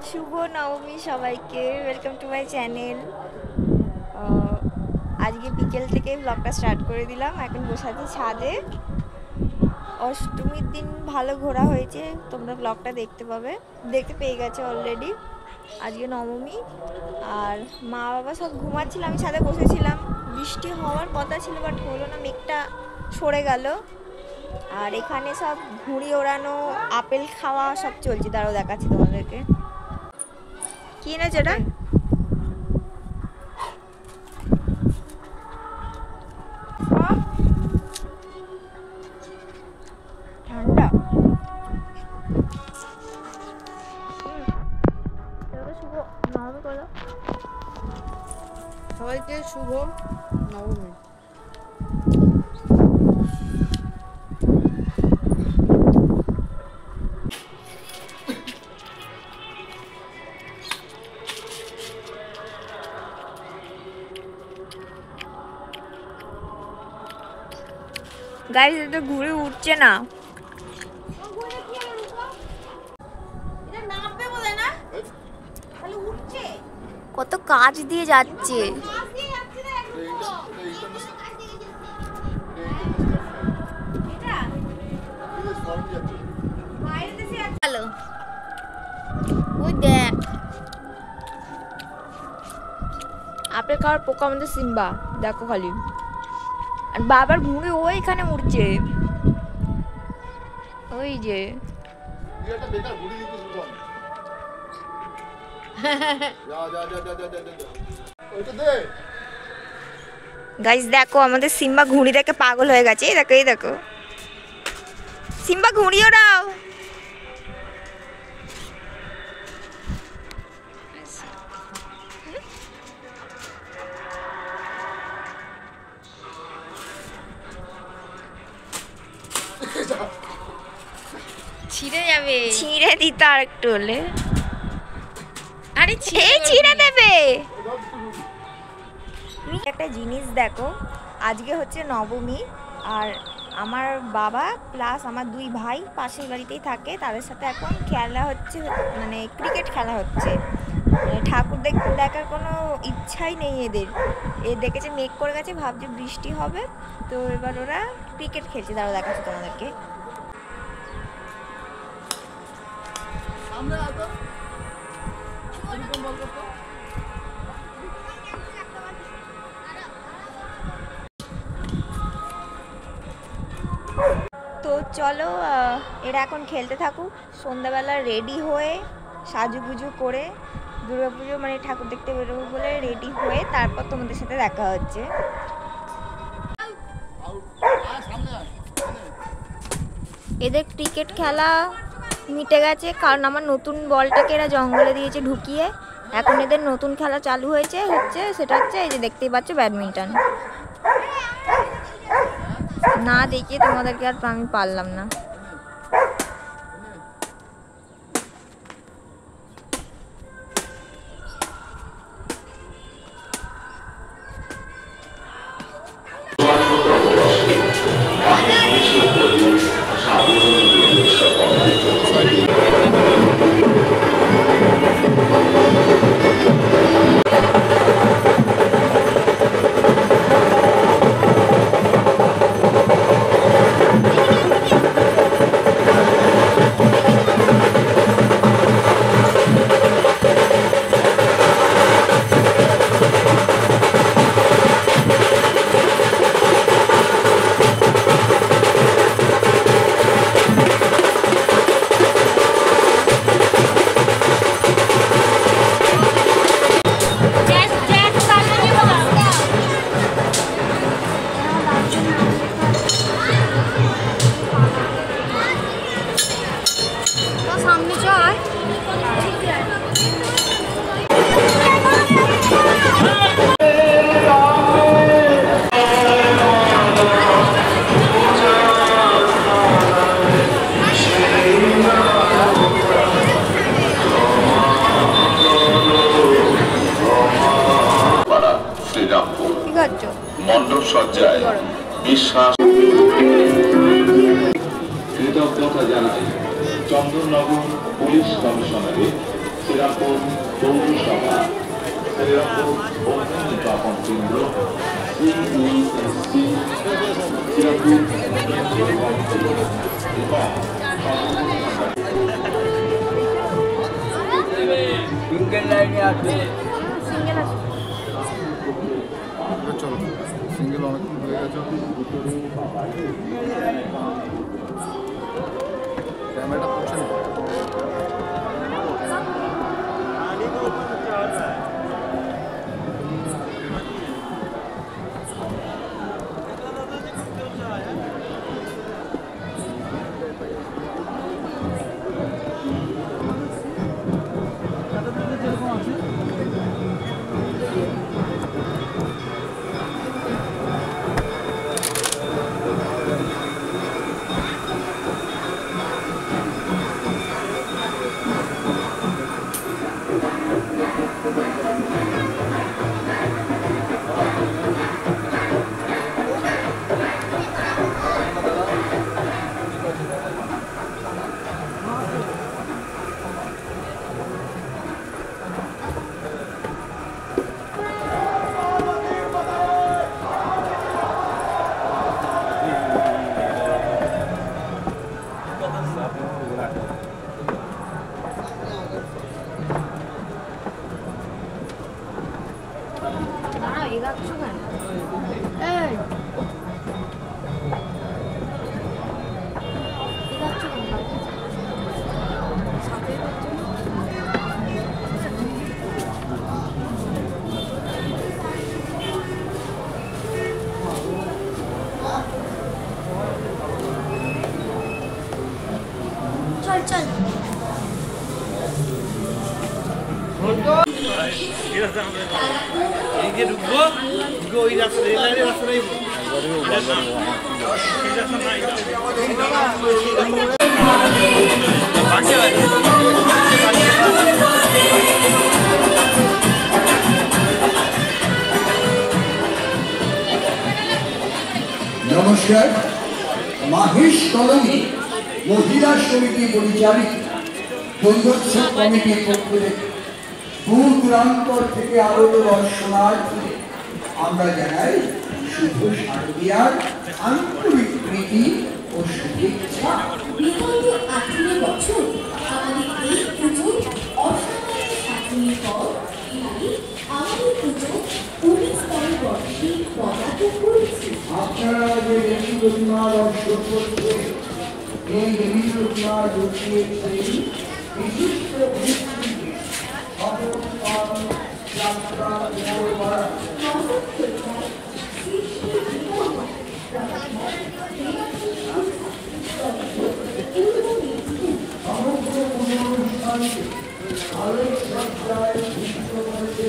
শুভ নবমী সবাইকে, welcome to my channel. আজকে বিকেল থেকে ব্লগটা স্টার্ট করে দিলাম। এখন বসে আছি ছাদে। অষ্টমীর দিন ভালো ঘোরা হয়েছে, তোমরা ব্লগটা দেখতে পেয়ে গেছো অলরেডি। আজকে নবমী, আর মা বাবা সব ঘুমাচ্ছিল, আমি ছাদে বসেছিলাম। বৃষ্টি হওয়ার কথা ছিল বাট হলো না, মেঘটা সরে গেল। আর এখানে সব ঘুড়ি ওড়ানো, আপেল খাওয়া সব চলছে। দাঁড়াও দেখাচ্ছি তোমাদেরকে। কি এনেছে এটা? ঠান্ডা। শুভ নবমী বলো। সবাইকে শুভ নবমী। গাইস, এটা ঘুরে উঠছে না। কত কাজ দিয়ে যাচ্ছে। হ্যালো, ওই দেখ আপেল খাওয়ার পোকা আমাদের সিম্বা, দেখো খালি। আর বাবার ঘুরে ওই এখানে উঠছে, ওই যে। গাইস দেখো, আমাদের সিম্বা ঘুড়ি দেখে পাগল হয়ে গেছে। এই দেখো, এই দেখো, সিম্বা ঘুড়ি ওড়াও। ছিঁড়ে যাবে, ছিঁড়ে দিত আর একটু হলে। আরে ছিঁড়ে দেবে। একটা জিনিস দেখো, আজকে হচ্ছে নবমী, আর আমার বাবা প্লাস আমার দুই ভাই পাশের বাড়িতেই থাকে, তাদের সাথে এখন খেলা হচ্ছে, মানে ক্রিকেট খেলা হচ্ছে। ঠাকুর দেখার কোনো ইচ্ছাই নেই এদের। দেখেছে মেঘ করে গেছে, ভাবছে বৃষ্টি হবে, তো এবার ওরা ক্রিকেট খেলছে। দাঁড়াও দেখাচ্ছি তোমাদেরকে। তো চলো, এরা এখন খেলতে থাকুক। সন্ধ্যাবেলা রেডি হয়ে সাজুগুজু করে দুর্গাপুজো মানে ঠাকুর দেখতে বেরোবো বলে রেডি হয়ে তারপর তোমাদের সাথে দেখা হচ্ছে। এদের ক্রিকেট খেলা মিটে গেছে, কারণ আমার নতুন বলটাকে এরা জঙ্গলে দিয়েছে ঢুকিয়ে। এখন এদের নতুন খেলা চালু হয়েছে, সেটা হচ্ছে এই যে দেখতেই পাচ্ছ, ব্যাডমিন্টন। না দেখিয়ে তোমাদেরকে আর আমি পারলাম না। মণ্ডপ সজ্জায় বিশ্বাস কৃতজ্ঞতা জানাই চন্দননগর পুলিশ কমিশনারের শ্রীরামপুর পৌরসভা শ্রীরামপুর অগ্নিনির্বাপন কেন্দ্র CESC শ্রীরামপুর সিঙ্গেল লাইনে আছে চলো সিঙ্গেল অনেকক্ষণ হয়ে গেছে ক্যামেরাটা পৌঁছে নেই নমস্কার। মাহেশ কলোনি মহিলা সমিতি পরিচালিত সৌন্দর্য কমিটির পক্ষ থেকে দূর দূরান্তর থেকে আগত দর্শনার্থী আমরা জানাই শুভ শারদীয়ার আন্তরিক প্রীতি ও শুভেচ্ছা। বিগত 18 বছর আমাদের এই পুজো অসাধারণ সাফল্যের পর এবারে আমাদের পুজো 19তম বর্ষে পদার্পণ করেছে। আপনারা যে দেবী প্রতিমা দর্শন করছেন, এই দেবী প্রতিমা দর্শনের বিশিষ্ট ব্যক্তিকে অবস্থান যাত্রা করা সমগ্র অনুষ্ঠানকে আলোক সজ্জায় ভূষিত করেছে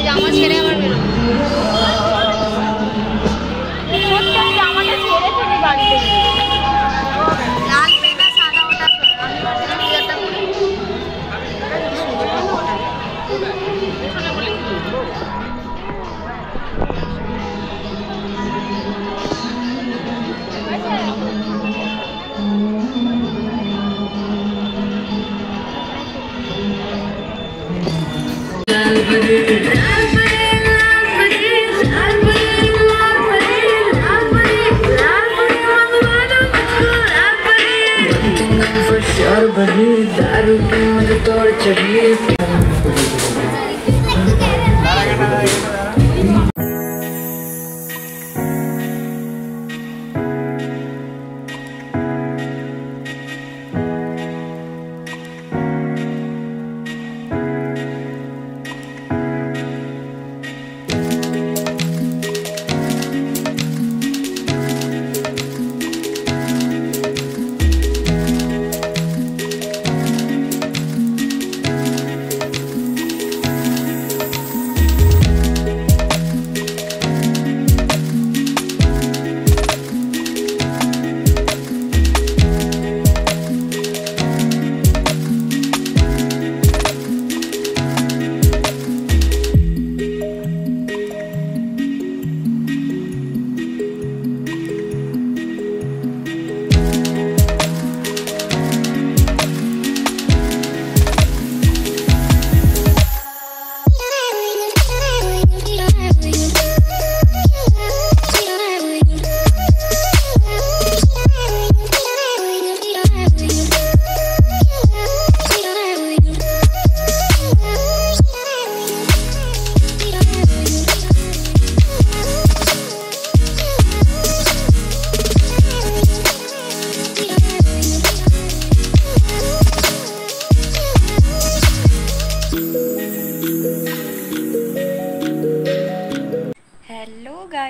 জামা ছেড়ে আবার বেরো লাল পেটা সাদা ওটা আমি ভাবছিলাম কি একটা করি दारू की मुझे तोड़ चढ़ी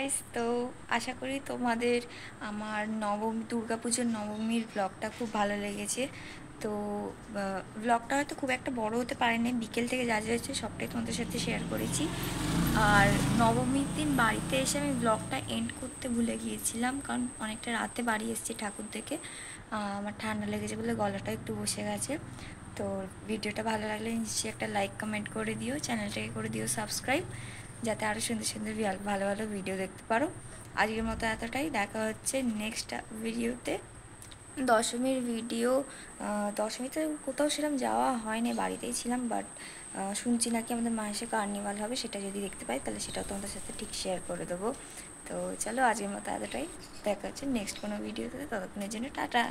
গাইস, তো আশা করি তোমাদের আমার দুর্গাপুজোর নবমীর ব্লগটা খুব ভালো লেগেছে। তো ব্লগটা হয়তো খুব একটা বড় হতে পারেনি, বিকেল থেকে যা যা হয়েছে সবটাই তোমাদের সাথে শেয়ার করেছি। আর নবমীর দিন বাড়িতে এসে আমি ব্লগটা এন্ড করতে ভুলে গিয়েছিলাম, কারণ অনেকটা রাতে বাড়ি এসেছি ঠাকুর দেখে। আমার ঠান্ডা লেগেছে বলে গলাটা একটু বসে গেছে। তো ভিডিওটা ভালো লাগলে নিশ্চয়ই একটা লাইক কমেন্ট করে দিও, চ্যানেলটাকে করে দিও সাবস্ক্রাইব, যাতে আরও সুন্দর সুন্দর ভালো ভালো ভিডিও দেখতে পারো। আজকের মতো এতটাই, দেখা হচ্ছে নেক্সট ভিডিওতে। দশমীর ভিডিও, দশমীতে কোথাও সেরকম যাওয়া হয়নি, বাড়িতেই ছিলাম। বাট শুনছি নাকি আমাদের মাসে কার্নিভাল হবে, সেটা যদি দেখতে পাই তাহলে সেটাও তোমাদের সাথে ঠিক শেয়ার করে দেবো। তো চলো আজকের মতো এতটাই, দেখা হচ্ছে নেক্সট কোনো ভিডিওতে। ততক্ষণের জন্য টাটা।